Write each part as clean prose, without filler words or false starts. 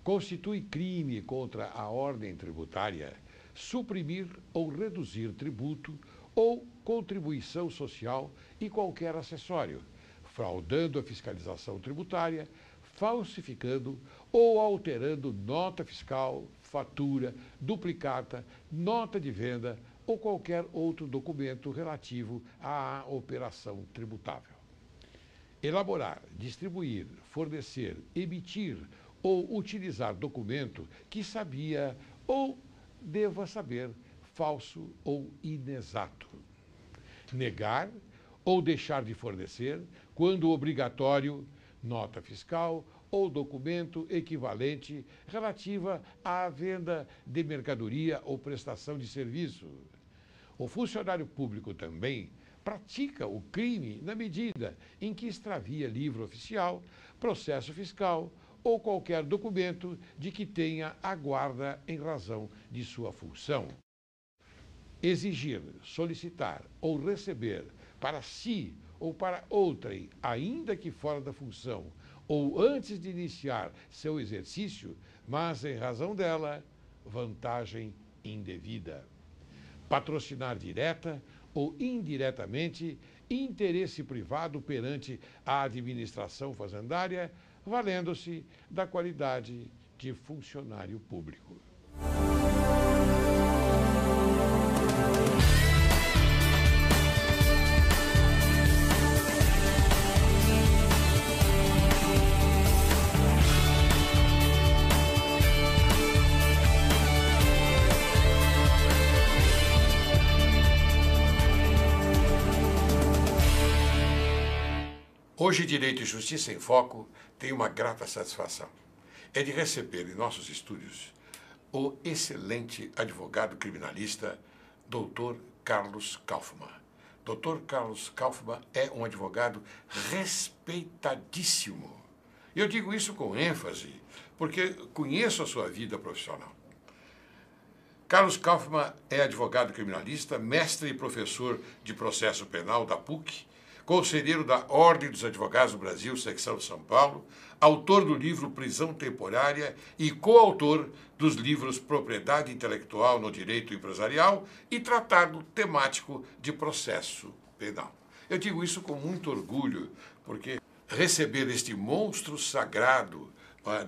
constitui crime contra a ordem tributária suprimir ou reduzir tributo ou contribuição social e qualquer acessório, fraudando a fiscalização tributária, falsificando ou alterando nota fiscal, fatura, duplicata, nota de venda ou qualquer outro documento relativo à operação tributável. Elaborar, distribuir, fornecer, emitir ou utilizar documento que sabia ou deva saber falso ou inexato. Negar ou deixar de fornecer, quando obrigatório, nota fiscal ou documento equivalente relativa à venda de mercadoria ou prestação de serviço. O funcionário público também pratica o crime na medida em que extravia livro oficial, processo fiscal ou qualquer documento de que tenha a guarda em razão de sua função. Exigir, solicitar ou receber para si ou para outrem, ainda que fora da função, ou antes de iniciar seu exercício, mas em razão dela, vantagem indevida. Patrocinar direta ou indiretamente interesse privado perante a administração fazendária, valendo-se da qualidade de funcionário público. Hoje, Direito e Justiça em Foco tem uma grata satisfação. É de receber em nossos estúdios o excelente advogado criminalista, Dr. Carlos Kaufmann. Dr. Carlos Kaufmann é um advogado respeitadíssimo. E eu digo isso com ênfase, porque conheço a sua vida profissional. Carlos Kaufmann é advogado criminalista, mestre e professor de processo penal da PUC, conselheiro da Ordem dos Advogados do Brasil, secção de São Paulo, autor do livro Prisão Temporária e coautor dos livros Propriedade Intelectual no Direito Empresarial e Tratado Temático de Processo Penal. Eu digo isso com muito orgulho, porque receber este monstro sagrado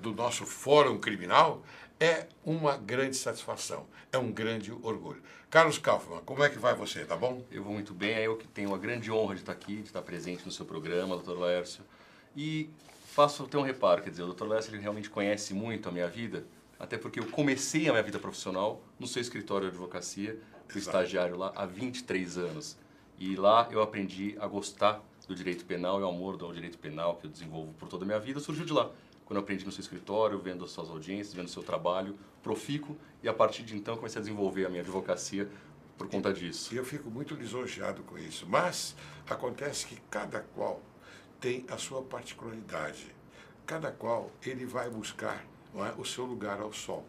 do nosso fórum criminal é uma grande satisfação, é um grande orgulho. Carlos Kaufmann, como é que vai você, tá bom? Eu vou muito bem, é eu que tenho a grande honra de estar aqui, de estar presente no seu programa, Dr. Laércio. E faço até um reparo, quer dizer, o Dr. Laércio ele realmente conhece muito a minha vida, até porque eu comecei a minha vida profissional no seu escritório de advocacia, fui estagiário lá há 23 anos. E lá eu aprendi a gostar do direito penal e o amor ao direito penal que eu desenvolvo por toda a minha vida surgiu de lá. Quando eu aprendi no seu escritório, vendo as suas audiências, vendo o seu trabalho profícuo, e a partir de então comecei a desenvolver a minha advocacia por conta disso. E eu fico muito lisonjeado com isso, mas acontece que cada qual tem a sua particularidade, cada qual ele vai buscar, não é, o seu lugar ao sol.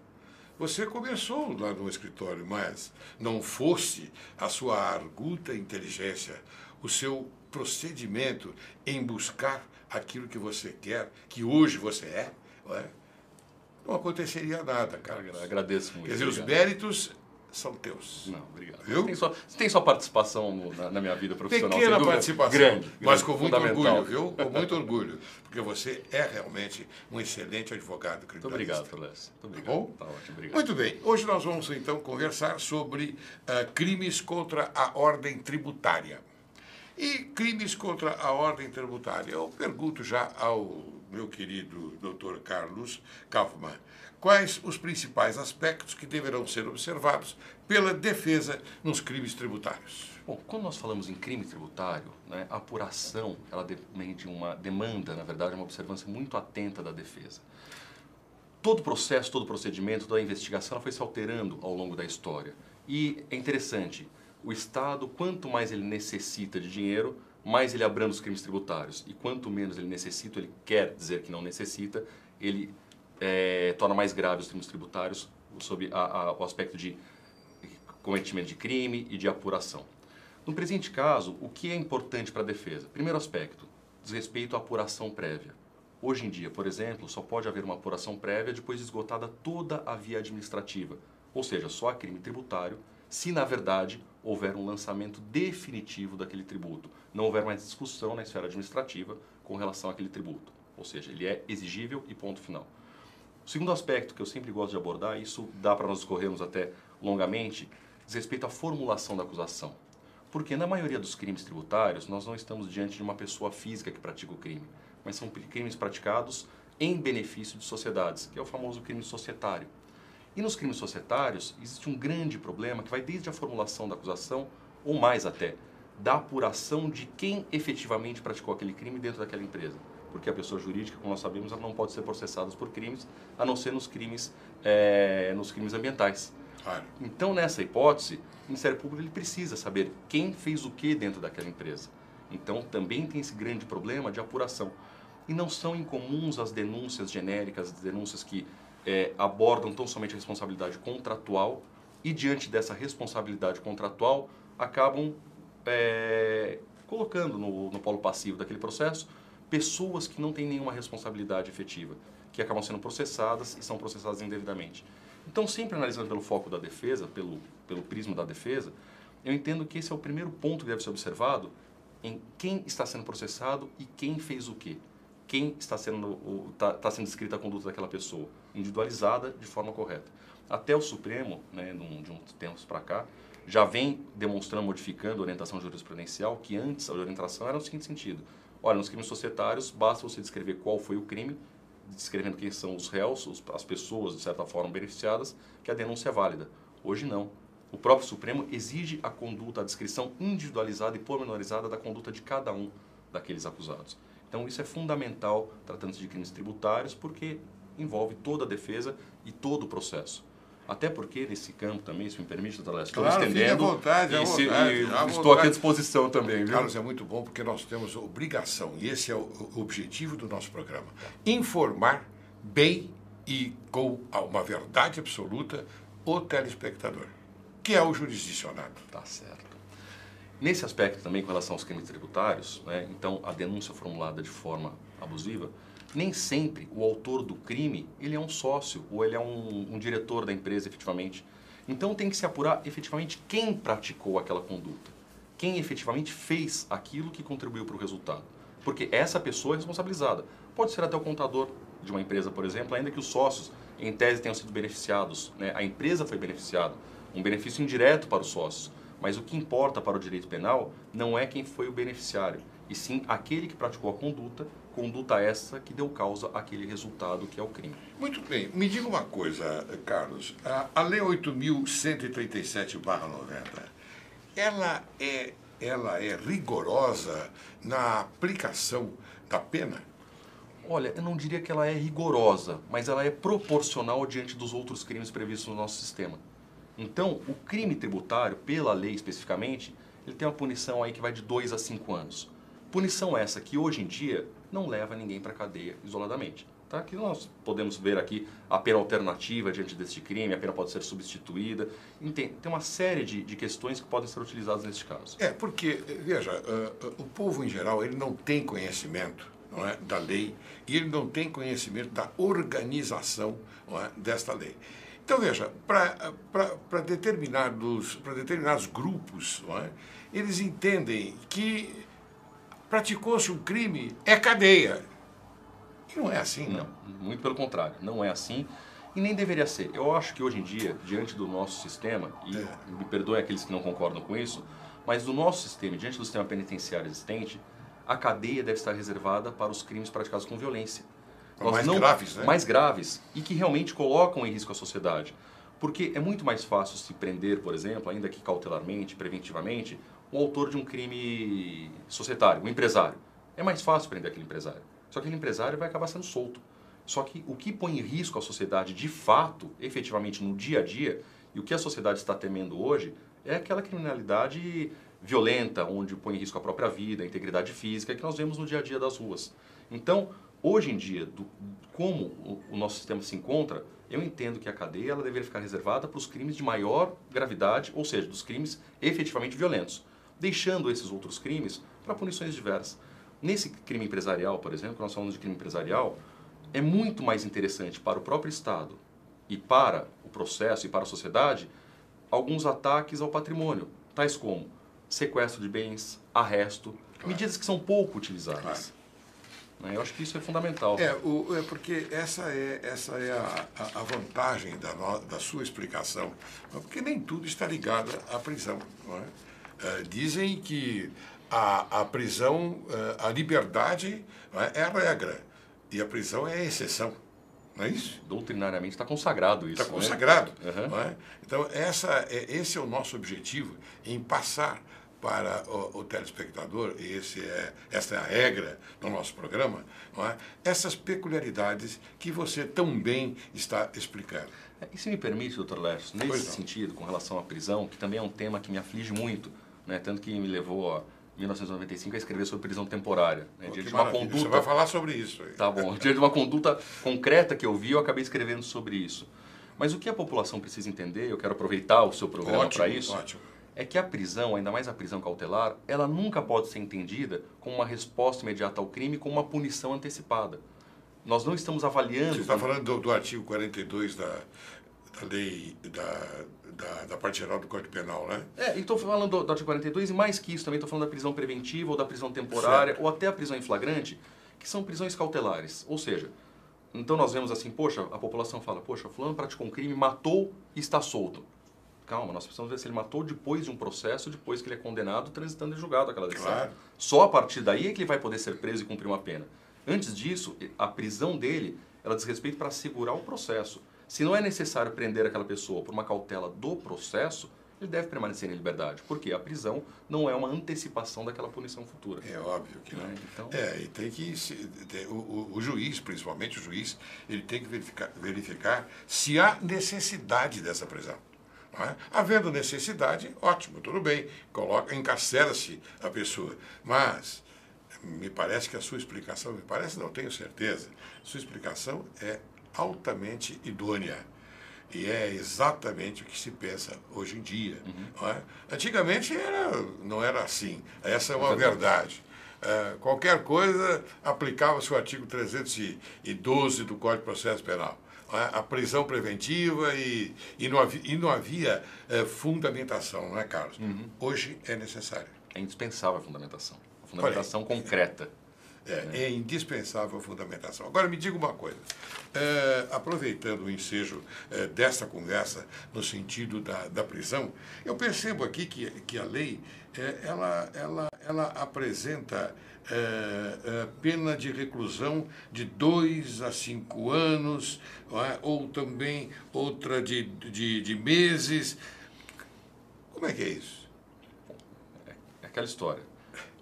Você começou lá no escritório, mas não fosse a sua arguta inteligência, o seu procedimento em buscar aquilo que você quer, que hoje você é, não aconteceria nada, cara. Agradeço muito. Quer dizer, os méritos são teus. Não, obrigado. Viu? Você tem sua participação na minha vida profissional. Pequena participação, grande, mas com muito fundamental. orgulho, viu? Com muito orgulho, porque você é realmente um excelente advogado criminalista. Muito obrigado, Lécio. Muito obrigado. Bom? Tá ótimo, obrigado. Muito bem. Hoje nós vamos, então, conversar sobre crimes contra a ordem tributária. E crimes contra a ordem tributária. Eu pergunto já ao meu querido Dr. Carlos Kaufmann, quais os principais aspectos que deverão ser observados pela defesa nos crimes tributários? Bom, quando nós falamos em crime tributário, né, a apuração, ela depende de uma demanda, na verdade, uma observância muito atenta da defesa. Todo processo, todo procedimento, toda a investigação ela foi se alterando ao longo da história. E é interessante, o Estado, quanto mais ele necessita de dinheiro, mais ele abranda os crimes tributários. E quanto menos ele necessita, ele quer dizer que não necessita, ele torna mais graves os crimes tributários sob o aspecto de cometimento de crime e de apuração. No presente caso, o que é importante para a defesa? Primeiro aspecto, diz respeito à apuração prévia. Hoje em dia, por exemplo, só pode haver uma apuração prévia depois de esgotada toda a via administrativa. Ou seja, só há crime tributário se, na verdade, houver um lançamento definitivo daquele tributo. Não houver mais discussão na esfera administrativa com relação àquele tributo. Ou seja, ele é exigível e ponto final. O segundo aspecto que eu sempre gosto de abordar, isso dá para nós discorrermos até longamente, diz respeito à formulação da acusação. Porque na maioria dos crimes tributários, nós não estamos diante de uma pessoa física que pratica o crime, mas são crimes praticados em benefício de sociedades, que é o famoso crime societário. E nos crimes societários, existe um grande problema que vai desde a formulação da acusação, ou mais até, da apuração de quem efetivamente praticou aquele crime dentro daquela empresa. Porque a pessoa jurídica, como nós sabemos, ela não pode ser processada por crimes, a não ser nos crimes ambientais. Então, nessa hipótese, o Ministério Público ele precisa saber quem fez o que dentro daquela empresa. Então, também tem esse grande problema de apuração. E não são incomuns as denúncias genéricas, as denúncias que abordam tão somente a responsabilidade contratual e, diante dessa responsabilidade contratual, acabam colocando no polo passivo daquele processo pessoas que não têm nenhuma responsabilidade efetiva, que acabam sendo processadas e são processadas indevidamente. Então, sempre analisando pelo foco da defesa, pelo prisma da defesa, eu entendo que esse é o primeiro ponto que deve ser observado em quem está sendo processado e quem fez o quê. Quem está sendo descrita a conduta daquela pessoa, individualizada de forma correta. Até o Supremo, né, de uns tempos para cá, já vem demonstrando, modificando a orientação jurisprudencial, que antes a orientação era no seguinte sentido. Olha, nos crimes societários, basta você descrever qual foi o crime, descrevendo quem são os réus, as pessoas, de certa forma, beneficiadas, que a denúncia é válida. Hoje não. O próprio Supremo exige a conduta, a descrição individualizada e pormenorizada da conduta de cada um daqueles acusados. Então, isso é fundamental, tratando-se de crimes tributários, porque envolve toda a defesa e todo o processo. Até porque, nesse campo também, se me permite, doutor Alessio, estou estendendo à vontade, estou aqui à disposição também. Viu? Carlos, é muito bom porque nós temos obrigação, e esse é o objetivo do nosso programa, informar bem e com uma verdade absoluta o telespectador, que é o jurisdicionado. Tá certo. Nesse aspecto também, com relação aos crimes tributários, né, então a denúncia formulada de forma abusiva, nem sempre o autor do crime ele é um sócio ou ele é um diretor da empresa efetivamente. Então tem que se apurar efetivamente quem praticou aquela conduta, quem efetivamente fez aquilo que contribuiu para o resultado. Porque essa pessoa é responsabilizada. Pode ser até o contador de uma empresa, por exemplo, ainda que os sócios, em tese, tenham sido beneficiados, né, a empresa foi beneficiada, um benefício indireto para os sócios. Mas o que importa para o direito penal não é quem foi o beneficiário, e sim aquele que praticou a conduta essa que deu causa àquele resultado que é o crime. Muito bem. Me diga uma coisa, Carlos. A Lei 8.137/90, ela é rigorosa na aplicação da pena? Olha, eu não diria que ela é rigorosa, mas ela é proporcional diante dos outros crimes previstos no nosso sistema. Então, o crime tributário, pela lei especificamente, ele tem uma punição aí que vai de 2 a 5 anos. Punição essa que hoje em dia não leva ninguém para a cadeia isoladamente. Tá? Que nós podemos ver aqui a pena alternativa diante deste crime, a pena pode ser substituída. Tem uma série de questões que podem ser utilizadas neste caso. Porque, veja, o povo em geral ele não tem conhecimento, não é, da lei e ele não tem conhecimento da organização, não é, desta lei. Então, veja, para determinados grupos, não é, eles entendem que praticou-se um crime, é cadeia. E não é assim, não. Muito pelo contrário, não é assim e nem deveria ser. Eu acho que hoje em dia, diante do nosso sistema, e me perdoem aqueles que não concordam com isso, mas do nosso sistema, diante do sistema penitenciário existente, a cadeia deve estar reservada para os crimes praticados com violência. Graves, né? Mais graves e que realmente colocam em risco a sociedade. Porque é muito mais fácil se prender, por exemplo, ainda que cautelarmente, preventivamente, o autor de um crime societário, um empresário. É mais fácil prender aquele empresário. Só que aquele empresário vai acabar sendo solto. Só que o que põe em risco a sociedade de fato, efetivamente no dia a dia, e o que a sociedade está temendo hoje, é aquela criminalidade violenta, onde põe em risco a própria vida, a integridade física, que nós vemos no dia a dia das ruas. Então, hoje em dia, como o nosso sistema se encontra, eu entendo que a cadeia ela deveria ficar reservada para os crimes de maior gravidade, ou seja, dos crimes efetivamente violentos, deixando esses outros crimes para punições diversas. Nesse crime empresarial, por exemplo, que nós falamos de crime empresarial, é muito mais interessante para o próprio Estado e para o processo e para a sociedade alguns ataques ao patrimônio, tais como sequestro de bens, arresto, medidas que são pouco utilizadas. Eu acho que isso é fundamental. Porque essa é a vantagem da sua explicação, porque nem tudo está ligado à prisão. Não é? Dizem que a prisão, a liberdade, não é a regra e a prisão é a exceção. Não é isso? Doutrinariamente está consagrado isso. Está consagrado. Uhum. Não é? Então, esse é o nosso objetivo, em passar para o telespectador, e essa é a regra do nosso programa, não é? Essas peculiaridades que você tão bem está explicando. E se me permite, doutor Lercio, nesse sentido, com relação à prisão, que também é um tema que me aflige muito, né? Tanto que me levou a 1995 a escrever sobre prisão temporária. Né? Diante de uma conduta... Você vai falar sobre isso. Aí. Tá bom. Diante de uma conduta concreta que eu vi, eu acabei escrevendo sobre isso. Mas o que a população precisa entender, eu quero aproveitar o seu programa para isso, é que a prisão, ainda mais a prisão cautelar, ela nunca pode ser entendida como uma resposta imediata ao crime, como uma punição antecipada. Nós não estamos avaliando... Você está falando do artigo 42 da lei da parte geral do Código Penal, né? Estou falando do artigo 42 e mais que isso, também estou falando da prisão preventiva ou da prisão temporária, certo, ou até a prisão em flagrante, que são prisões cautelares. Ou seja, então nós vemos assim, poxa, a população fala, poxa, fulano praticou um crime, matou e está solto. Calma, nós precisamos ver se ele matou depois de um processo, depois que ele é condenado, transitando em julgado aquela decisão. Claro. Só a partir daí é que ele vai poder ser preso e cumprir uma pena. Antes disso, a prisão dele, ela diz respeito para assegurar o processo. Se não é necessário prender aquela pessoa por uma cautela do processo, ele deve permanecer em liberdade. Porque a prisão não é uma antecipação daquela punição futura. É óbvio que não. Então... e tem que... O juiz, principalmente o juiz, ele tem que verificar se há necessidade dessa prisão. Não é? Havendo necessidade, ótimo, tudo bem, encarcera-se a pessoa. Mas me parece que a sua explicação, tenho certeza, sua explicação é altamente idônea. E é exatamente o que se pensa hoje em dia. Não é? Antigamente não era assim. Essa é uma verdade. Qualquer coisa aplicava-se o artigo 312 do Código de Processo Penal. A prisão preventiva e não havia fundamentação, não é, Carlos? Hoje é necessário. É indispensável a fundamentação. A fundamentação concreta. É indispensável a fundamentação. Agora, me diga uma coisa. Aproveitando o ensejo desta conversa no sentido da prisão, eu percebo aqui que a lei ela apresenta pena de reclusão de 2 a 5 anos, ou também outra de meses. Como é que é isso? É aquela história.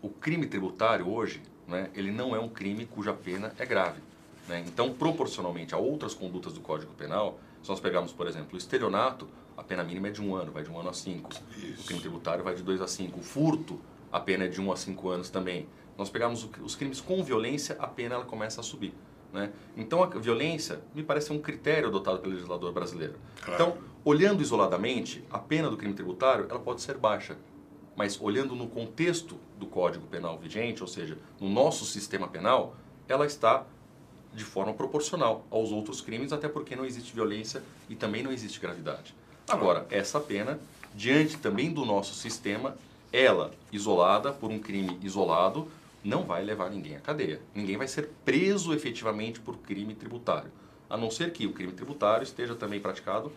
O crime tributário hoje, né, ele não é um crime cuja pena é grave. Né? Então, proporcionalmente a outras condutas do Código Penal, se nós pegarmos, por exemplo, o estelionato, a pena mínima é de 1 ano, vai de 1 ano a 5. Isso. O crime tributário vai de 2 a 5. O furto, a pena é de 1 a 5 anos também. Nós pegamos os crimes com violência, a pena ela começa a subir. Né? Então, a violência me parece um critério adotado pelo legislador brasileiro. Claro. Então, olhando isoladamente, a pena do crime tributário ela pode ser baixa. Mas olhando no contexto do Código Penal vigente, ou seja, no nosso sistema penal, ela está de forma proporcional aos outros crimes, até porque não existe violência e também não existe gravidade. Agora, essa pena, diante também do nosso sistema, ela, isolada por um crime isolado, não vai levar ninguém à cadeia. Ninguém vai ser preso efetivamente por crime tributário. A não ser que o crime tributário esteja também praticado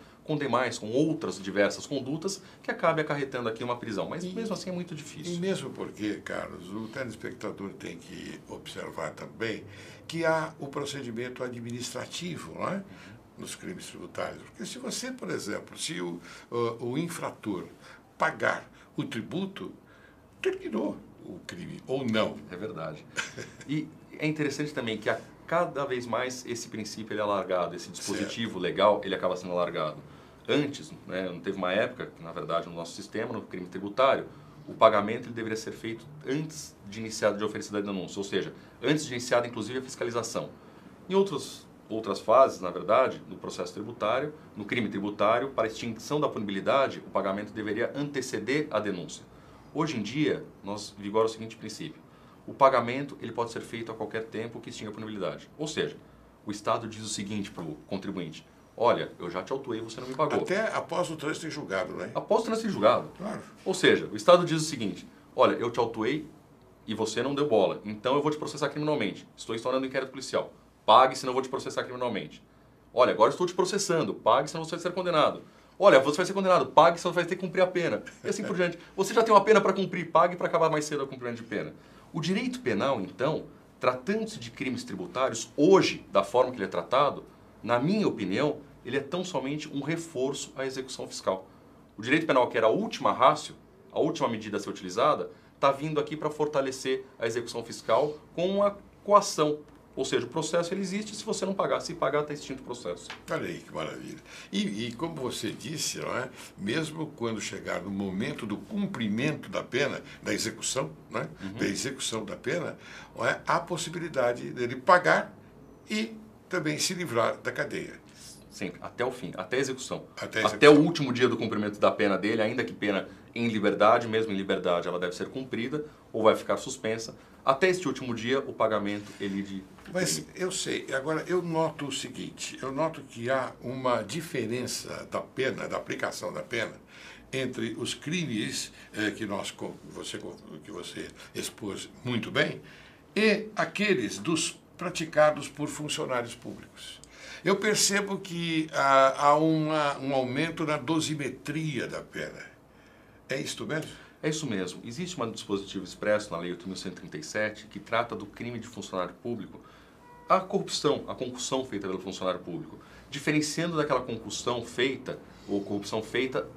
com outras diversas condutas que acabe acarretando aqui uma prisão. Mas mesmo assim é muito difícil. E mesmo porque, Carlos, o telespectador tem que observar também que há o procedimento administrativo, não é? Nos crimes tributários. Porque se você, por exemplo, se o infrator pagar o tributo, terminou o crime, ou não. É verdade. E é interessante também que cada vez mais esse princípio ele é alargado, esse dispositivo legal ele acaba sendo alargado. Antes, né, não teve uma época que, na verdade, no nosso sistema, no crime tributário, o pagamento ele deveria ser feito antes de oferecida a denúncia, ou seja, antes de iniciada, inclusive, a fiscalização. Em outras fases, na verdade, no processo tributário, no crime tributário, para extinção da punibilidade, o pagamento deveria anteceder a denúncia. Hoje em dia, nós vigora o seguinte princípio. o pagamento ele pode ser feito a qualquer tempo que extinga a punibilidade. Ou seja, o Estado diz o seguinte para o contribuinte: olha, eu já te autuei, você não me pagou. Até após o trânsito em julgado, né? Após o trânsito em julgado. Claro. Ou seja, o Estado diz o seguinte: olha, eu te autuei e você não deu bola, então eu vou te processar criminalmente. Estou instaurando inquérito policial. Pague, senão eu vou te processar criminalmente. Olha, agora estou te processando. Pague, senão você vai ser condenado. Olha, você vai ser condenado. Pague, senão você vai ter que cumprir a pena. E assim por diante. Você já tem uma pena para cumprir. Pague para acabar mais cedo o cumprimento de pena. O direito penal, então, tratando-se de crimes tributários, hoje, da forma que ele é tratado, na minha opinião, ele é tão somente um reforço à execução fiscal. O direito penal, que era a última ratio, a última medida a ser utilizada, está vindo aqui para fortalecer a execução fiscal com uma coação. Ou seja, o processo ele existe, se você não pagar. Se pagar, está extinto o processo. Olha aí que maravilha. E como você disse, não é? Mesmo quando chegar no momento do cumprimento da pena, da execução, não é? Da execução da pena, não é? Há a possibilidade dele pagar e também se livrar da cadeia. Sempre, até o fim, até a execução. Até a execução. Até o último dia do cumprimento da pena dele, ainda que pena em liberdade, mesmo em liberdade ela deve ser cumprida ou vai ficar suspensa. Até este último dia, o pagamento ele Mas eu sei, agora eu noto o seguinte, eu noto que há uma diferença da pena, da aplicação da pena, entre os crimes que você expôs muito bem e aqueles praticados por funcionários públicos. Eu percebo que há um aumento na dosimetria da pena. É isto mesmo? É isso mesmo. Existe um dispositivo expresso na Lei 8.137 que trata do crime de funcionário público, a corrupção, a concussão feita pelo funcionário público, diferenciando daquela concussão feita, ou corrupção feita,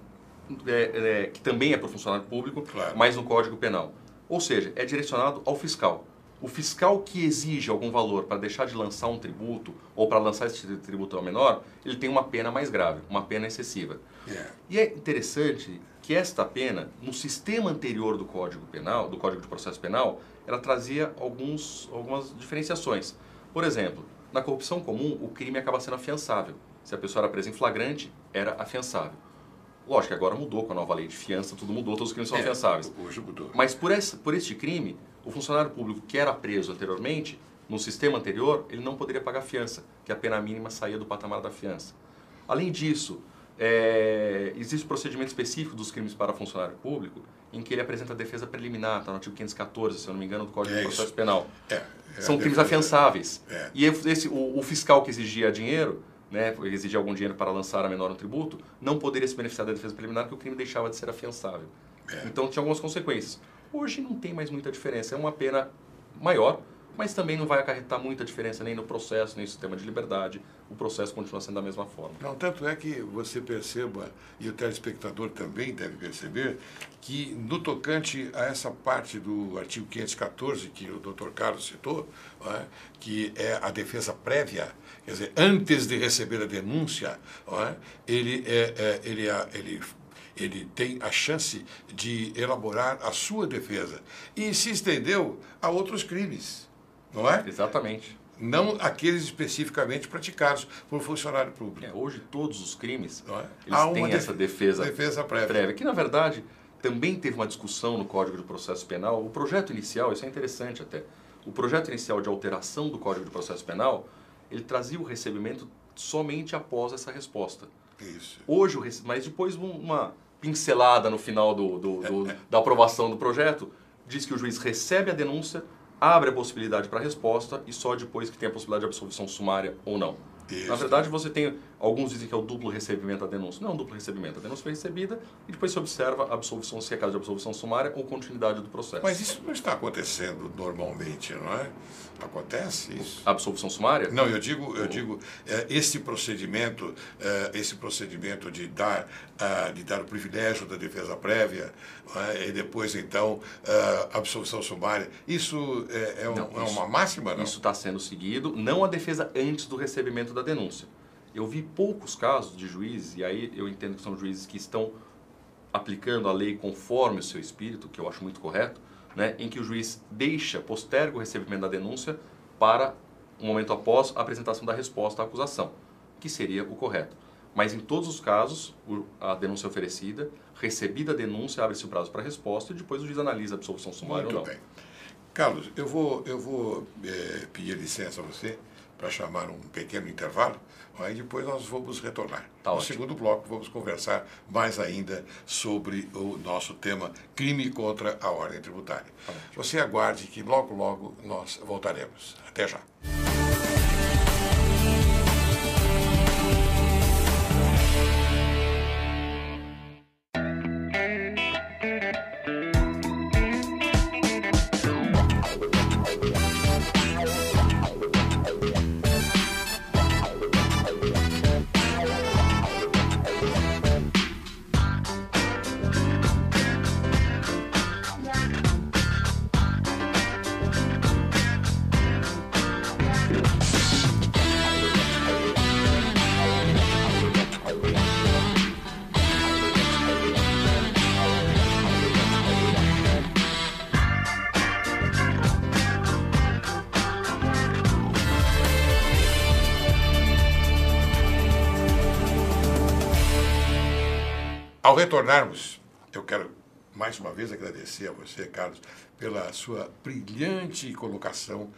que também é para o funcionário público, claro, mas no Código Penal. Ou seja, é direcionado ao fiscal. O fiscal que exige algum valor para deixar de lançar um tributo ou para lançar esse tributo ao menor, ele tem uma pena mais grave, uma pena excessiva. E é interessante que esta pena, no sistema anterior do Código Penal, do Código de Processo Penal, ela trazia algumas diferenciações. Por exemplo, na corrupção comum, o crime acaba sendo afiançável. Se a pessoa era presa em flagrante, era afiançável. Lógico que agora mudou com a nova lei de fiança, tudo mudou, todos os crimes são afiançáveis. Hoje mudou. Mas por este crime, o funcionário público que era preso anteriormente, no sistema anterior, ele não poderia pagar fiança, que a pena mínima saía do patamar da fiança. Além disso, existe procedimento específico dos crimes para funcionário público, em que ele apresenta defesa preliminar, está no artigo 514, se eu não me engano, do Código de Processo Penal. São crimes afiançáveis. E o fiscal que exigia dinheiro, né, exigia algum dinheiro para lançar a menor no tributo, não poderia se beneficiar da defesa preliminar, porque o crime deixava de ser afiançável. Então tinha algumas consequências. Hoje não tem mais muita diferença, é uma pena maior, mas também não vai acarretar muita diferença nem no processo, nem no sistema de liberdade. O processo continua sendo da mesma forma. Não, tanto é que você perceba, e o telespectador também deve perceber, que no tocante a essa parte do artigo 514, que o Dr. Carlos citou, não é, que é a defesa prévia, quer dizer, antes de receber a denúncia, não é, ele tem a chance de elaborar a sua defesa. E se estendeu a outros crimes, não é? Exatamente. Não aqueles especificamente praticados por funcionário público. Hoje todos os crimes, eles têm essa defesa prévia. Que na verdade também teve uma discussão no Código de Processo Penal. O projeto inicial, isso é interessante até, o projeto inicial de alteração do Código de Processo Penal, ele trazia o recebimento somente após essa resposta. Isso. Hoje, mas depois uma pincelada no final da aprovação do projeto, diz que o juiz recebe a denúncia, abre a possibilidade para a resposta e só depois que tem a possibilidade de absolvição sumária ou não. Isso. Na verdade, você tem, alguns dizem que é o duplo recebimento da denúncia. Não é um duplo recebimento, a denúncia foi recebida e depois se observa a absolvição, se é caso de absolvição sumária ou continuidade do processo. Mas isso não está acontecendo normalmente, não é? Acontece isso? A absolvição sumária? Não, eu digo esse procedimento de dar o privilégio da defesa prévia, e depois então a absolvição sumária, isso é uma máxima, não? Isso está sendo seguido, não a defesa antes do recebimento da denúncia. Eu vi poucos casos de juízes, e aí eu entendo que são juízes que estão aplicando a lei conforme o seu espírito, que eu acho muito correto, né, em que o juiz posterga o recebimento da denúncia para um momento após a apresentação da resposta à acusação, que seria o correto. Mas em todos os casos, a denúncia é oferecida, recebida a denúncia, abre-se o prazo para a resposta e depois o juiz analisa a absolvição sumária ou não. Muito bem. Carlos, eu vou pedir licença a você para chamar um pequeno intervalo, aí depois nós vamos retornar. Tá no ótimo. segundo bloco vamos conversar mais ainda sobre o nosso tema crime contra a ordem tributária. Você aguarde que logo, logo nós voltaremos. Até já. Ao retornarmos, eu quero mais uma vez agradecer a você, Carlos, pela sua brilhante colocação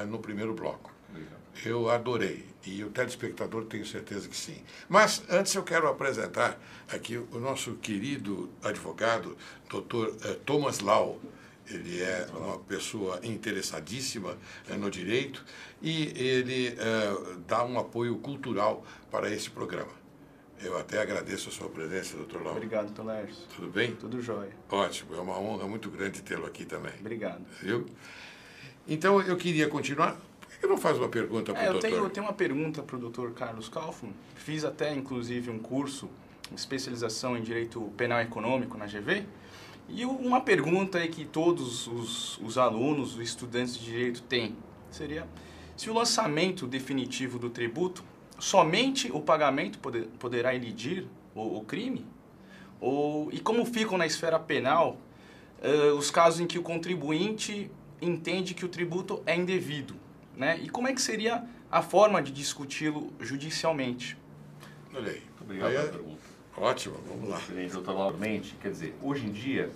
no primeiro bloco. Obrigado. Eu adorei, e o telespectador tenho certeza que sim. Mas antes eu quero apresentar aqui o nosso querido advogado, Dr. Thomas Lau. Ele é uma pessoa interessadíssima no direito e ele dá um apoio cultural para esse programa. Eu até agradeço a sua presença, doutor Lau. Obrigado, Dr. Laércio. Tudo bem? Tudo jóia. Ótimo, é uma honra muito grande tê-lo aqui também. Obrigado. Viu? Então, eu queria continuar. Por que não faz uma pergunta para o doutor? Eu tenho uma pergunta para o Dr. Carlos Kaufmann. Fiz até, inclusive, um curso, especialização em Direito Penal Econômico na GV. E uma pergunta aí que todos os alunos, os estudantes de Direito têm, seria se o lançamento definitivo do tributo, somente o pagamento poderá elidir o crime? E como ficam na esfera penal os casos em que o contribuinte entende que o tributo é indevido, né? E como é que seria a forma de discuti-lo judicialmente? Olha aí. Muito obrigado pela pergunta. Ótimo, vamos lá. Doutor Laurmente, quer dizer, hoje em dia,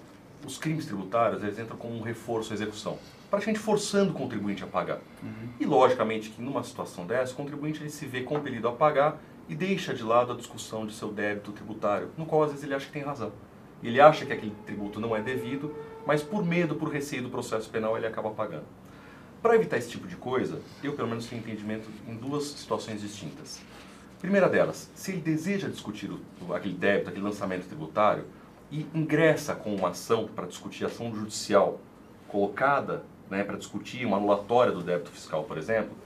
os crimes tributários eles entram como um reforço à execução, praticamente forçando o contribuinte a pagar. E, logicamente, que numa situação dessa, o contribuinte ele se vê compelido a pagar e deixa de lado a discussão de seu débito tributário, no qual, às vezes, ele acha que tem razão. Ele acha que aquele tributo não é devido, mas por medo, por receio do processo penal, ele acaba pagando. Para evitar esse tipo de coisa, eu, pelo menos, tenho entendimento em duas situações distintas. Primeira delas, se ele deseja discutir aquele débito, aquele lançamento tributário, e ingressa com uma ação para discutir a ação judicial colocada, né, para discutir uma anulatória do débito fiscal, por exemplo,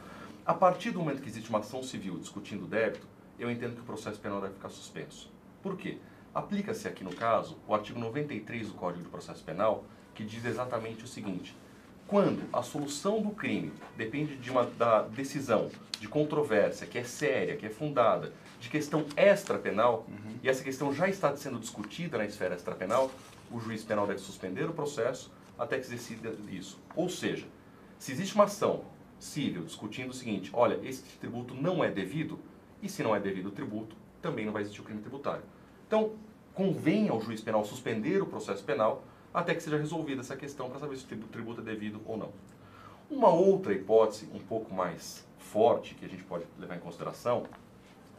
a partir do momento que existe uma ação civil discutindo o débito, eu entendo que o processo penal deve ficar suspenso. Por quê? Aplica-se aqui, no caso, o artigo 93 do Código de Processo Penal, que diz exatamente o seguinte: quando a solução do crime depende da decisão de controvérsia que é séria, que é fundada, de questão extrapenal, e essa questão já está sendo discutida na esfera extrapenal, o juiz penal deve suspender o processo até que se decida isso. Ou seja, se existe uma ação civil discutindo o seguinte: olha, esse tributo não é devido, e se não é devido o tributo, também não vai existir o crime tributário. Então, convém ao juiz penal suspender o processo penal até que seja resolvida essa questão para saber se o tributo é devido ou não. Uma outra hipótese, um pouco mais forte, que a gente pode levar em consideração,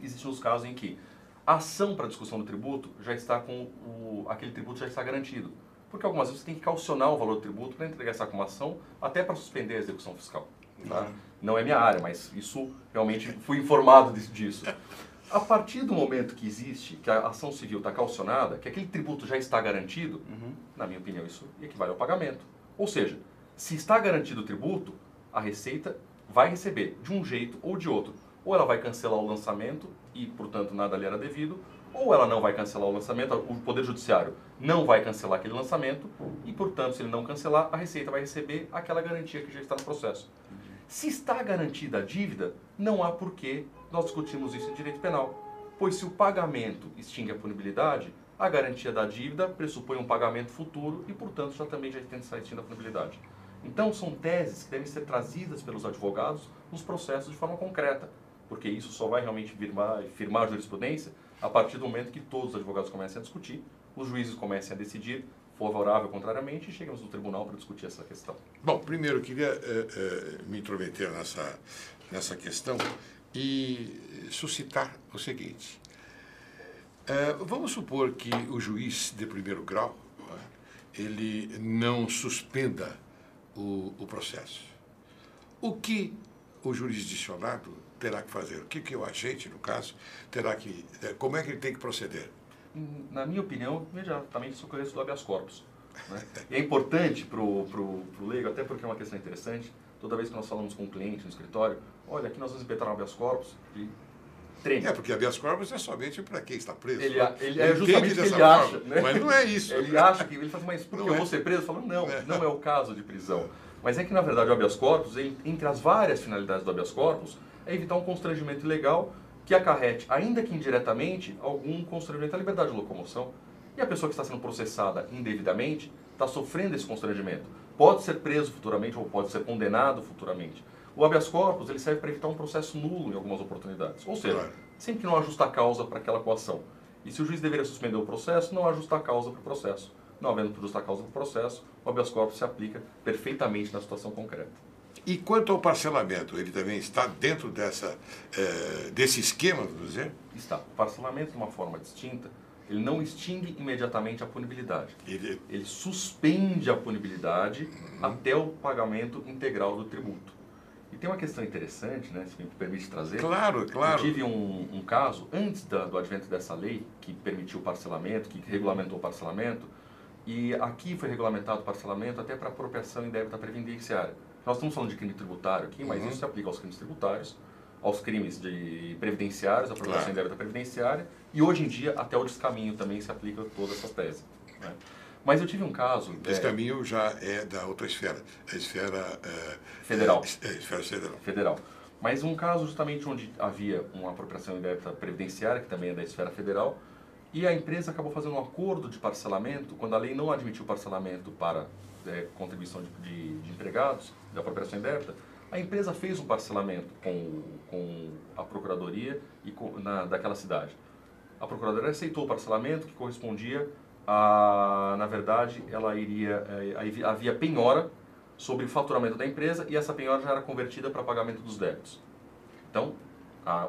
existe nos casos em que a ação para discussão do tributo já está aquele tributo já está garantido. Porque algumas vezes você tem que calcionar o valor do tributo para entregar essa acumação, até para suspender a execução fiscal. Tá? Não é minha área, mas isso realmente fui informado disso. A partir do momento que existe, que a ação civil está calcionada, que aquele tributo já está garantido, na minha opinião, isso equivale ao pagamento. Ou seja, se está garantido o tributo, a Receita vai receber de um jeito ou de outro. Ou ela vai cancelar o lançamento e, portanto, nada lhe era devido, ou ela não vai cancelar o lançamento, o Poder Judiciário não vai cancelar aquele lançamento e, portanto, se ele não cancelar, a Receita vai receber aquela garantia que já está no processo. Se está garantida a dívida, não há por que nós discutirmos isso em direito penal, pois se o pagamento extingue a punibilidade, a garantia da dívida pressupõe um pagamento futuro e, portanto, já também já tem que estar extinta a punibilidade. Então, são teses que devem ser trazidas pelos advogados nos processos de forma concreta, porque isso só vai realmente firmar a jurisprudência a partir do momento que todos os advogados comecem a discutir, os juízes comecem a decidir, favorável ou contrariamente, e chegamos no tribunal para discutir essa questão. Bom, primeiro eu queria me intrometer nessa questão e suscitar o seguinte. Vamos supor que o juiz de primeiro grau, ele não suspenda o processo. O que o jurisdicionado terá que fazer? O que o agente, no caso, terá que... Como é que ele tem que proceder? Na minha opinião, imediatamente socorrer do habeas corpus. Né? E é importante para o leigo, até porque é uma questão interessante, toda vez que nós falamos com um cliente no escritório, olha, aqui nós vamos impetrar um habeas corpus, e treme. Porque habeas corpus é somente para quem está preso. Ele é justamente o que ele acha. Né? Mas não é isso. Ele acha que... Ele fala, mas por que eu vou ser preso? Falando, não é o caso de prisão. Mas é que, na verdade, o habeas corpus, entre as várias finalidades do habeas corpus, é evitar um constrangimento ilegal que acarrete, ainda que indiretamente, algum constrangimento à liberdade de locomoção. E a pessoa que está sendo processada indevidamente está sofrendo esse constrangimento. Pode ser preso futuramente ou pode ser condenado futuramente. O habeas corpus ele serve para evitar um processo nulo em algumas oportunidades. Ou seja, sempre que não há justa causa para aquela coação. E se o juiz deveria suspender o processo, não há justa causa para o processo. Não havendo justa causa para o processo, o habeas corpus se aplica perfeitamente na situação concreta. E quanto ao parcelamento, ele também está dentro desse esquema, vamos dizer? Está. O parcelamento, de uma forma distinta, ele não extingue imediatamente a punibilidade. Ele suspende a punibilidade até o pagamento integral do tributo. E tem uma questão interessante, né, se me permite trazer. Claro, claro. Eu tive um caso, antes do advento dessa lei, que permitiu o parcelamento, que regulamentou o parcelamento, e aqui foi regulamentado o parcelamento até para apropriação indébita previdenciária. Nós estamos falando de crime tributário aqui, mas isso se aplica aos crimes tributários, aos crimes de previdenciários, a apropriação indébita previdenciária, e hoje em dia até o descaminho também se aplica toda essa tese. Né? Mas eu tive um caso... O descaminho já é da outra esfera, a esfera... federal. Esfera federal. Federal. Mas um caso justamente onde havia uma apropriação indébita previdenciária, que também é da esfera federal, e a empresa acabou fazendo um acordo de parcelamento, quando a lei não admitiu parcelamento para contribuição de empregados, da apropriação indébita, a empresa fez um parcelamento com a procuradoria daquela cidade. A procuradoria aceitou o parcelamento que correspondia a, na verdade, havia penhora sobre o faturamento da empresa e essa penhora já era convertida para pagamento dos débitos. Então,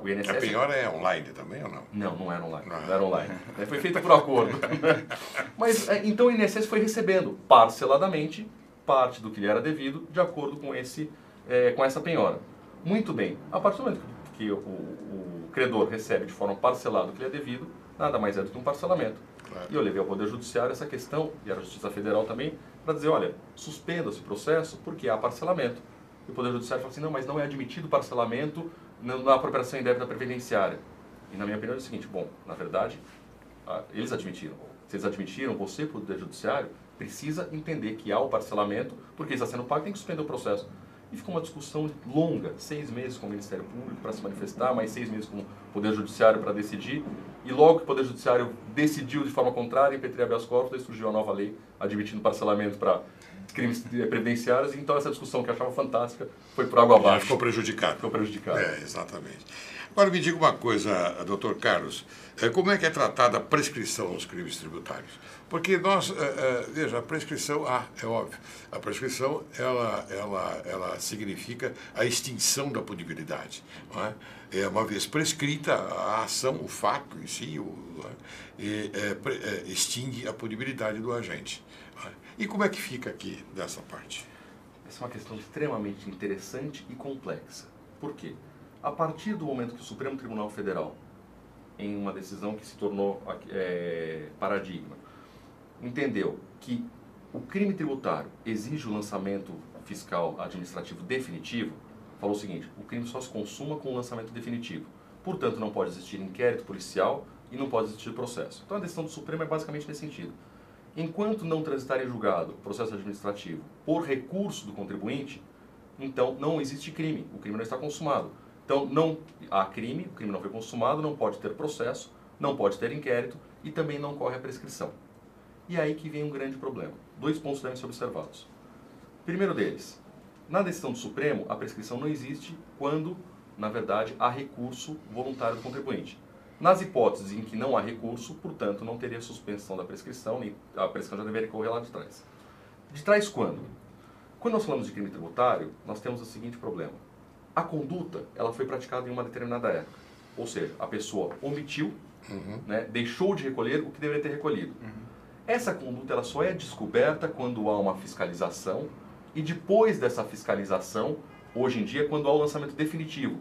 o INSS... A penhora é online também ou não? Não era online. Não era online. Foi feito por acordo. Mas, então, o INSS foi recebendo parceladamente parte do que lhe era devido de acordo com essa penhora. Muito bem. A partir do momento que o credor recebe de forma parcelada o que lhe é devido, nada mais é do que um parcelamento. Claro. E eu levei ao Poder Judiciário essa questão, e a Justiça Federal também, para dizer, olha, suspenda esse processo porque há parcelamento. E o Poder Judiciário falou assim, não, mas não é admitido parcelamento na apropriação indébita previdenciária. E na minha opinião é o seguinte, bom, na verdade, eles admitiram. Se eles admitiram, você, Poder Judiciário, precisa entender que há o parcelamento, porque está sendo pago, tem que suspender o processo. E ficou uma discussão longa, 6 meses com o Ministério Público para se manifestar, mais 6 meses com o Poder Judiciário para decidir. E logo que o Poder Judiciário decidiu de forma contrária, impetrei habeas corpus, daí surgiu a nova lei admitindo parcelamento para crimes previdenciários. Então essa discussão que eu achava fantástica foi por água abaixo. Ficou prejudicado. Ficou prejudicado. Exatamente. Agora me diga uma coisa, doutor Carlos, como é que é tratada a prescrição nos crimes tributários? Porque nós, veja, a prescrição, é óbvio, a prescrição, ela significa a extinção da punibilidade, não é? Uma vez prescrita a ação, o fato em si, extingue a punibilidade do agente. Não é? E como é que fica aqui dessa parte? Essa é uma questão extremamente interessante e complexa. Por quê? A partir do momento que o Supremo Tribunal Federal, em uma decisão que se tornou paradigma, entendeu que o crime tributário exige o lançamento fiscal administrativo definitivo, falou o seguinte, o crime só se consuma com o lançamento definitivo. Portanto, não pode existir inquérito policial e não pode existir processo. Então, a decisão do Supremo é basicamente nesse sentido. Enquanto não transitar em julgado processo administrativo por recurso do contribuinte, então não existe crime, o crime não está consumado. Então, não há crime, o crime não foi consumado, não pode ter processo, não pode ter inquérito e também não corre a prescrição. E é aí que vem um grande problema. 2 pontos devem ser observados. Primeiro deles, na decisão do Supremo, a prescrição não existe quando, na verdade, há recurso voluntário do contribuinte. Nas hipóteses em que não há recurso, portanto, não teria suspensão da prescrição, nem a prescrição já deveria correr lá de trás. De trás quando? Quando nós falamos de crime tributário, nós temos o seguinte problema. A conduta, ela foi praticada em uma determinada época. Ou seja, a pessoa omitiu, né, deixou de recolher o que deveria ter recolhido. Essa conduta ela só é descoberta quando há uma fiscalização e depois dessa fiscalização, hoje em dia, quando há o lançamento definitivo.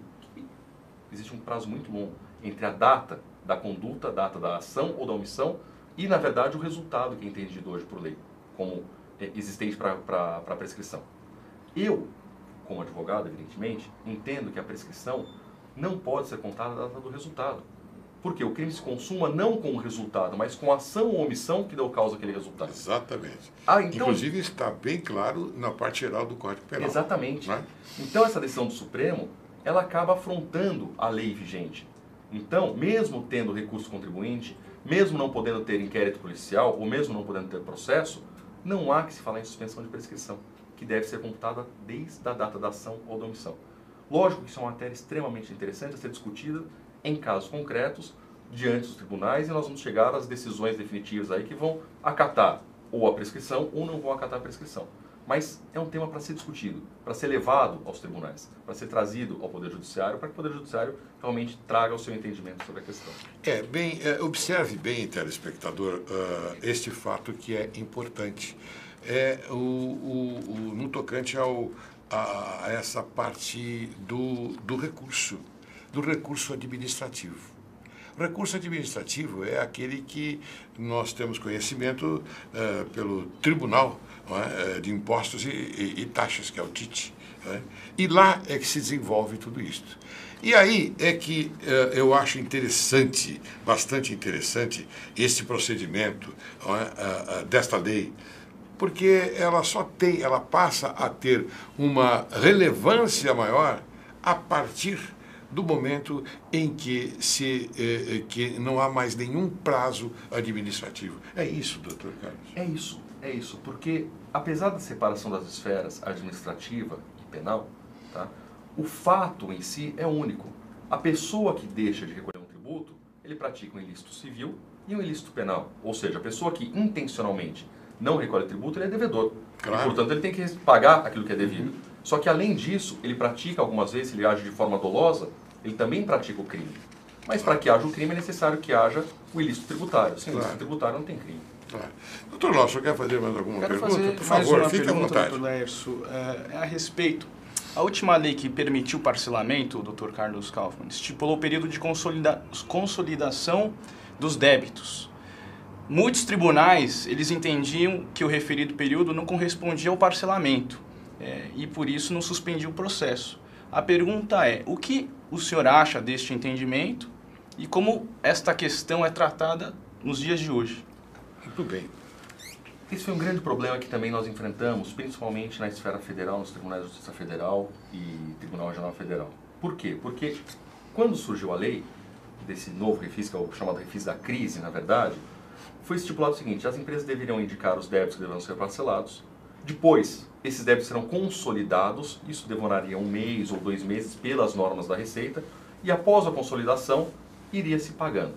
Existe um prazo muito longo entre a data da conduta, a data da ação ou da omissão e, na verdade, o resultado que é entendido hoje por lei, como existente para a prescrição. Eu, como advogado, evidentemente, entendo que a prescrição não pode ser contada na data do resultado. Porque o crime se consuma não com o resultado, mas com a ação ou omissão que deu causa àquele resultado. Exatamente. Ah, então... Inclusive está bem claro na parte geral do Código Penal. Exatamente. Né? Então essa decisão do Supremo, ela acaba afrontando a lei vigente. Então, mesmo tendo recurso contribuinte, mesmo não podendo ter inquérito policial, ou mesmo não podendo ter processo, não há que se falar em suspensão de prescrição, que deve ser computada desde a data da ação ou da omissão. Lógico que isso é uma matéria extremamente interessante a ser discutida em casos concretos, diante dos tribunais, e nós vamos chegar às decisões definitivas aí que vão acatar ou a prescrição ou não vão acatar a prescrição. Mas é um tema para ser discutido, para ser levado aos tribunais, para ser trazido ao Poder Judiciário, para que o Poder Judiciário realmente traga o seu entendimento sobre a questão. Observe bem, telespectador, este fato que é importante. No tocante a essa parte do recurso administrativo. O recurso administrativo é aquele que nós temos conhecimento pelo Tribunal, não é, de Impostos e Taxas, que é o TIT. Não é? E lá é que se desenvolve tudo isso. E aí é que eu acho interessante, bastante interessante, esse procedimento, não é, desta lei, porque ela passa a ter uma relevância maior a partir do momento em que que não há mais nenhum prazo administrativo. É isso, doutor Carlos? É isso, porque apesar da separação das esferas administrativa e penal, tá, o fato em si é único. A pessoa que deixa de recolher um tributo, ele pratica um ilícito civil e um ilícito penal. Ou seja, a pessoa que intencionalmente não recolhe tributo, ele é devedor. Claro. E, portanto, ele tem que pagar aquilo que é devido. Só que, além disso, ele pratica algumas vezes, se ele age de forma dolosa, ele também pratica o crime. Mas para que haja o crime é necessário que haja o ilícito tributário. Sem ilícito tributário não tem crime. Claro. Doutor Lawson, quer fazer mais alguma pergunta? Fazer Por favor, fique à vontade. Doutor Laércio, a respeito. A última lei que permitiu o parcelamento, doutor Carlos Kaufmann, estipulou o período de consolidação dos débitos. Muitos tribunais, eles entendiam que o referido período não correspondia ao parcelamento e por isso não suspendia o processo. A pergunta é, o que o senhor acha deste entendimento e como esta questão é tratada nos dias de hoje? Muito bem. Esse foi um grande problema que também nós enfrentamos, principalmente na esfera federal, nos tribunais de justiça federal e Tribunal Regional Federal. Por quê? Porque quando surgiu a lei desse novo refis, que é o chamado refis da crise, na verdade, foi estipulado o seguinte: as empresas deveriam indicar os débitos que deverão ser parcelados. Depois, esses débitos serão consolidados, isso demoraria 1 mês ou 2 meses pelas normas da Receita, e após a consolidação, iria se pagando,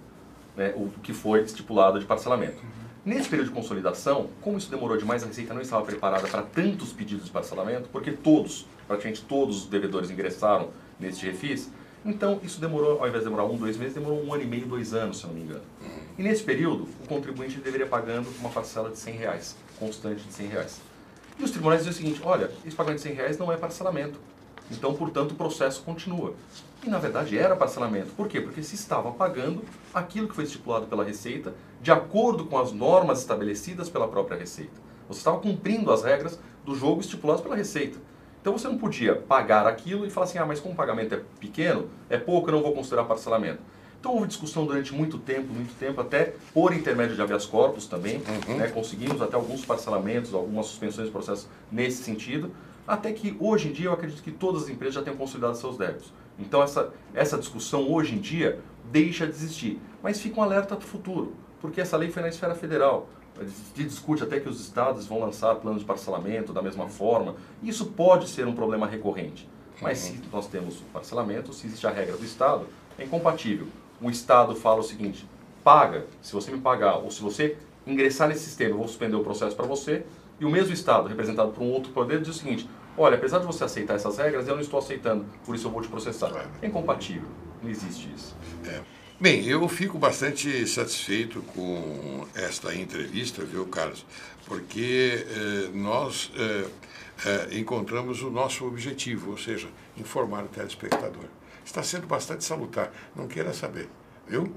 né, o que foi estipulado de parcelamento. Nesse período de consolidação, como isso demorou demais, a Receita não estava preparada para tantos pedidos de parcelamento, porque praticamente todos os devedores ingressaram nesse refis, então isso demorou, ao invés de demorar 1, 2 meses, demorou 1 ano e meio, 2 anos, se não me engano. E nesse período, o contribuinte deveria pagando uma parcela de R$100, constante de R$100. E os tribunais diziam o seguinte: olha, esse pagamento de R$100 não é parcelamento, então, portanto, o processo continua. E, na verdade, era parcelamento. Por quê? Porque se estava pagando aquilo que foi estipulado pela Receita de acordo com as normas estabelecidas pela própria Receita. Você estava cumprindo as regras do jogo estipuladas pela Receita. Então, você não podia pagar aquilo e falar assim: ah, mas como o pagamento é pequeno, é pouco, eu não vou considerar parcelamento. Então, houve discussão durante muito tempo, até por intermédio de habeas corpus também, né, conseguimos até alguns parcelamentos, algumas suspensões de processo nesse sentido, até que hoje em dia eu acredito que todas as empresas já tenham consolidado seus débitos. Então essa discussão hoje em dia deixa de existir. Mas fica um alerta para o futuro, porque essa lei foi na esfera federal. Se discute até que os estados vão lançar planos de parcelamento da mesma forma. Isso pode ser um problema recorrente. Mas se nós temos o parcelamento, se existe a regra do estado, é incompatível o Estado fala o seguinte, paga, se você me pagar, ou se você ingressar nesse sistema, eu vou suspender o processo para você, e o mesmo Estado, representado por um outro poder, diz o seguinte, olha, apesar de você aceitar essas regras, eu não estou aceitando, por isso eu vou te processar. É incompatível, não existe isso. Bem, eu fico bastante satisfeito com esta entrevista, viu, Carlos? Porque nós encontramos o nosso objetivo, ou seja, informar o telespectador. Está sendo bastante salutar, não queira saber, viu?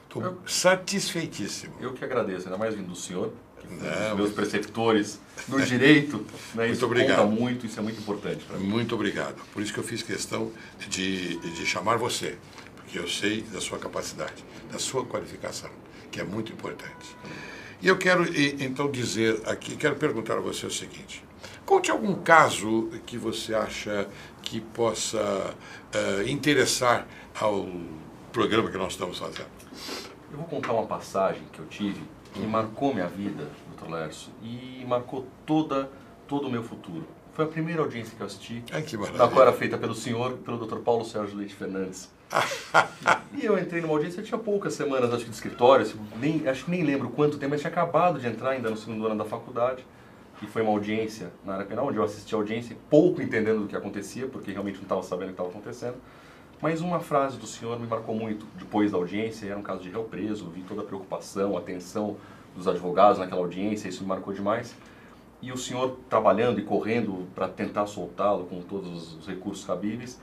Estou satisfeitíssimo. Eu que agradeço, ainda mais vindo do senhor, que foi um dos meus preceptores no direito. Né? Muito isso obrigado. Conta muito, isso é muito importante para mim. Muito obrigado. Por isso que eu fiz questão de chamar você, porque eu sei da sua capacidade, da sua qualificação, que é muito importante. E eu quero, então, dizer aqui, quero perguntar a você o seguinte. Conte algum caso que você acha que possa interessar ao programa que nós estamos fazendo. Eu vou contar uma passagem que eu tive que marcou minha vida, Dr. Lércio, e marcou todo o meu futuro. Foi a primeira audiência que eu assisti, Ai, que maravilha. na qual era feita pelo senhor, pelo Dr. Paulo Sérgio Leite Fernandes. E eu entrei numa audiência, eu tinha poucas semanas, acho que de escritório, acho que nem lembro quanto tempo, mas tinha acabado de entrar ainda no segundo ano da faculdade. E foi uma audiência na área penal, onde eu assisti a audiência, pouco entendendo do que acontecia, porque realmente não estava sabendo o que estava acontecendo. Mas uma frase do senhor me marcou muito depois da audiência, era um caso de réu preso, vi toda a preocupação, a atenção dos advogados naquela audiência, isso me marcou demais. E o senhor trabalhando e correndo para tentar soltá-lo com todos os recursos cabíveis.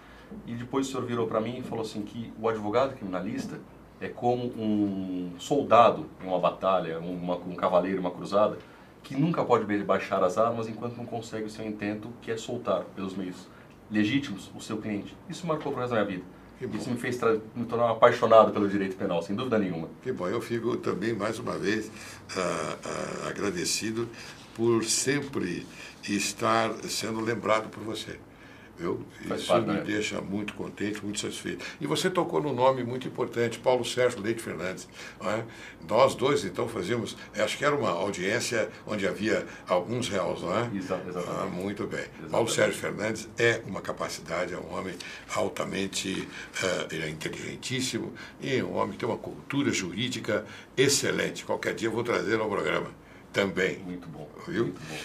E depois o senhor virou para mim e falou assim que o advogado criminalista é como um soldado em uma batalha, um cavaleiro, uma cruzada, que nunca pode baixar as armas enquanto não consegue o seu intento, que é soltar pelos meios legítimos o seu cliente. Isso marcou pro resto da minha vida. Isso me fez me tornar um apaixonado pelo direito penal, sem dúvida nenhuma. Que bom, eu fico também, mais uma vez, agradecido por sempre estar sendo lembrado por você. Isso me deixa muito contente, muito satisfeito. E você tocou num nome muito importante, Paulo Sérgio Leite Fernandes. Não é? Nós dois, então, fazíamos, acho que era uma audiência onde havia alguns réus, não é? Exatamente. Muito bem. Exatamente. Paulo Sérgio Fernandes é uma capacidade, é um homem altamente, ele é inteligentíssimo e um homem que tem uma cultura jurídica excelente. Qualquer dia eu vou trazer ao programa também. Muito bom. Viu? Muito bom.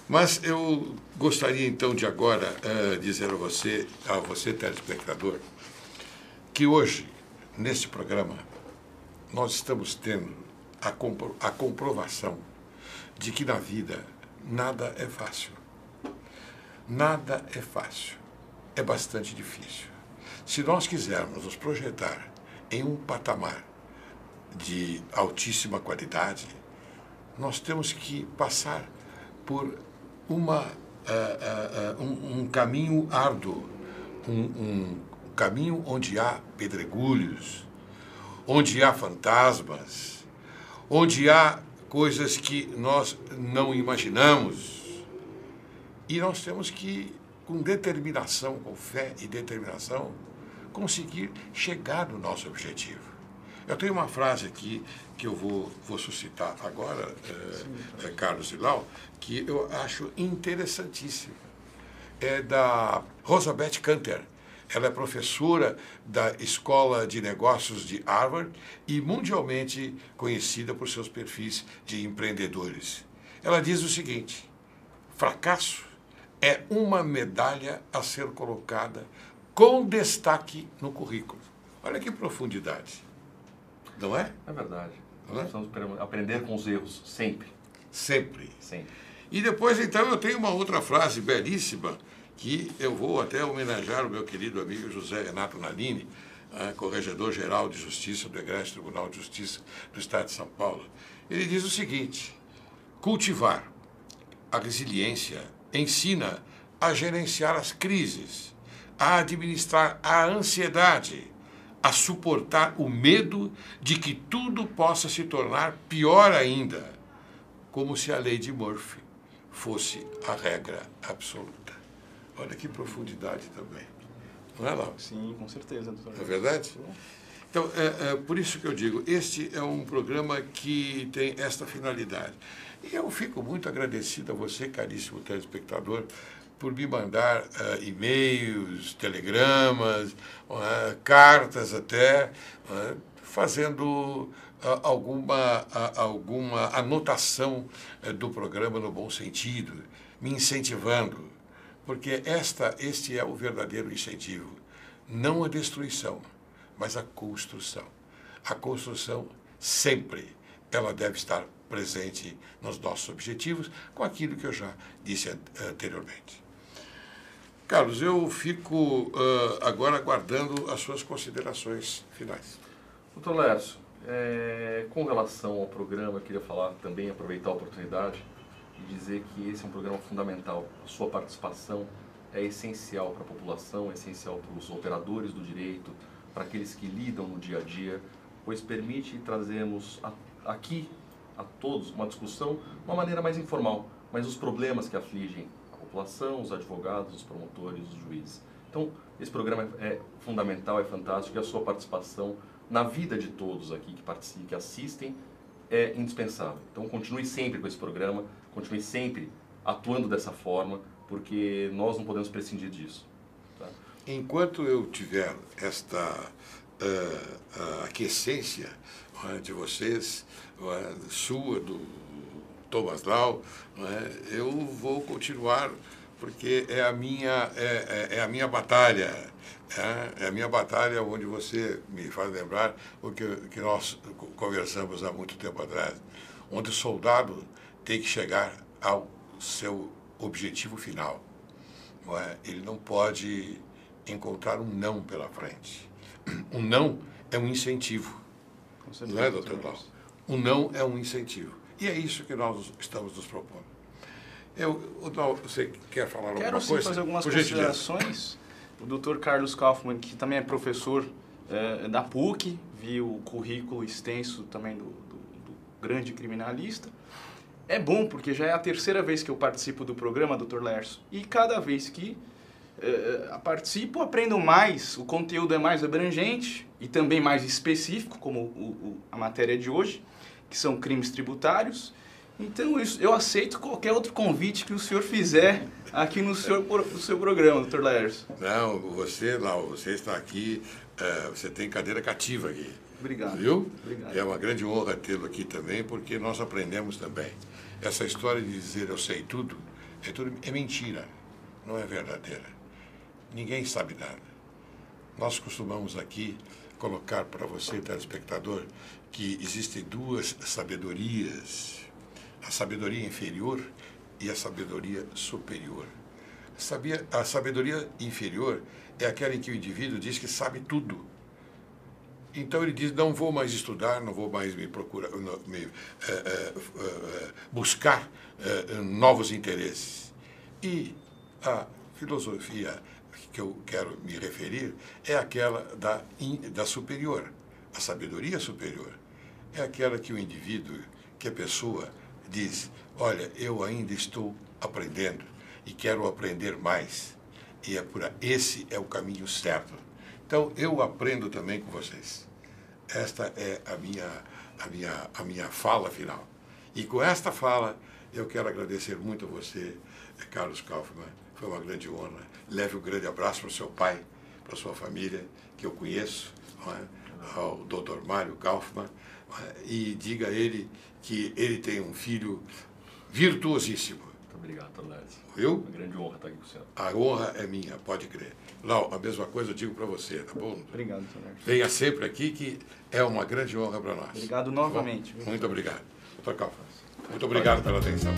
Mas eu gostaria então de agora dizer a você telespectador, que hoje, neste programa, nós estamos tendo a comprovação de que na vida nada é fácil. Nada é fácil. É bastante difícil. Se nós quisermos nos projetar em um patamar de altíssima qualidade, nós temos que passar por um caminho árduo, um caminho onde há pedregulhos, onde há fantasmas, onde há coisas que nós não imaginamos. E nós temos que, com determinação, com fé e determinação, conseguir chegar no nosso objetivo. Eu tenho uma frase aqui que eu vou suscitar agora, Carlos e Lau, que eu acho interessantíssima. É da Rosabeth Kanter. Ela é professora da Escola de Negócios de Harvard e mundialmente conhecida por seus perfis de empreendedores. Ela diz o seguinte: fracasso é uma medalha a ser colocada com destaque no currículo. Olha que profundidade. Não é? É verdade. Não é? Nós precisamos aprender com os erros, sempre. Sempre. Sempre. E depois, então, eu tenho uma outra frase belíssima que eu vou até homenagear o meu querido amigo José Renato Nalini, corregedor-geral de Justiça do Egresso Tribunal de Justiça do Estado de São Paulo. Ele diz o seguinte: cultivar a resiliência ensina a gerenciar as crises, a administrar a ansiedade, a suportar o medo de que tudo possa se tornar pior ainda, como se a lei de Murphy fosse a regra absoluta. Olha que profundidade também. Não é, Lau? Sim, com certeza, doutor. Não é verdade? Então, por isso que eu digo, este é um programa que tem esta finalidade. E eu fico muito agradecido a você, caríssimo telespectador, por me mandar e-mails, telegramas, cartas até, fazendo alguma anotação do programa no bom sentido, me incentivando, porque este é o verdadeiro incentivo, não a destruição, mas a construção. A construção sempre ela deve estar presente nos nossos objetivos, com aquilo que eu já disse anteriormente. Carlos, eu fico agora aguardando as suas considerações finais. Doutor Laércio, com relação ao programa, eu queria falar também, aproveitar a oportunidade e dizer que esse é um programa fundamental. A sua participação é essencial para a população, é essencial para os operadores do direito, para aqueles que lidam no dia a dia, pois permite trazermos aqui a todos uma discussão de uma maneira mais informal, mas os problemas que afligem a população, os advogados, os promotores, os juízes. Então, esse programa é fundamental, é fantástico, e a sua participação na vida de todos aqui que participam, que assistem, é indispensável. Então, continue sempre com esse programa, continue sempre atuando dessa forma, porque nós não podemos prescindir disso. Tá? Enquanto eu tiver esta aquiescência de vocês, sua, do Thomas Lau, eu vou continuar, porque é a minha batalha. É a minha batalha, onde você me faz lembrar o que nós conversamos há muito tempo atrás, onde o soldado tem que chegar ao seu objetivo final. Ele não pode encontrar um não pela frente. Um não é um incentivo. Não é, doutor Lau? Um não é um incentivo. E é isso que nós estamos nos propondo. Você quer falar alguma coisa? Quero sim fazer algumas considerações. O Dr. Carlos Kaufmann, que também é professor da PUC, viu o currículo extenso também do grande criminalista. É bom, porque já é a terceira vez que eu participo do programa, Dr. Laércio, e cada vez que participo, aprendo mais, o conteúdo é mais abrangente e também mais específico, como a matéria de hoje, que são crimes tributários. Então, eu aceito qualquer outro convite que o senhor fizer aqui no seu programa, Dr. Laércio. Não, você está aqui, você tem cadeira cativa aqui. Obrigado. Viu? Obrigado. É uma grande honra tê-lo aqui também, porque nós aprendemos também. Essa história de dizer eu sei tudo é mentira, não é verdadeira. Ninguém sabe nada. Nós costumamos aqui colocar para você, telespectador, que existem duas sabedorias. A sabedoria inferior e a sabedoria superior. A sabedoria inferior é aquela em que o indivíduo diz que sabe tudo. Então ele diz, não vou mais estudar, não vou mais buscar novos interesses. E a filosofia que eu quero me referir é aquela da superior. A sabedoria superior é aquela que o indivíduo, que a pessoa diz, olha, eu ainda estou aprendendo e quero aprender mais. E esse é o caminho certo. Então, eu aprendo também com vocês. Esta é a minha fala final. E com esta fala, eu quero agradecer muito a você, Carlos Kaufmann. Foi uma grande honra. Leve um grande abraço para o seu pai, para a sua família, que eu conheço, ao Dr. Mário Kaufmann, e diga a ele que ele tem um filho virtuosíssimo. Muito obrigado, Dr. Laércio. Viu? Uma grande honra estar aqui com o senhor. A honra é minha, pode crer. Lau, a mesma coisa eu digo para você, tá bom? Obrigado, Dr. Laércio. Venha sempre aqui, que é uma grande honra para nós. Obrigado novamente. Muito obrigado. Dr. Kaufmann, muito obrigado pela atenção.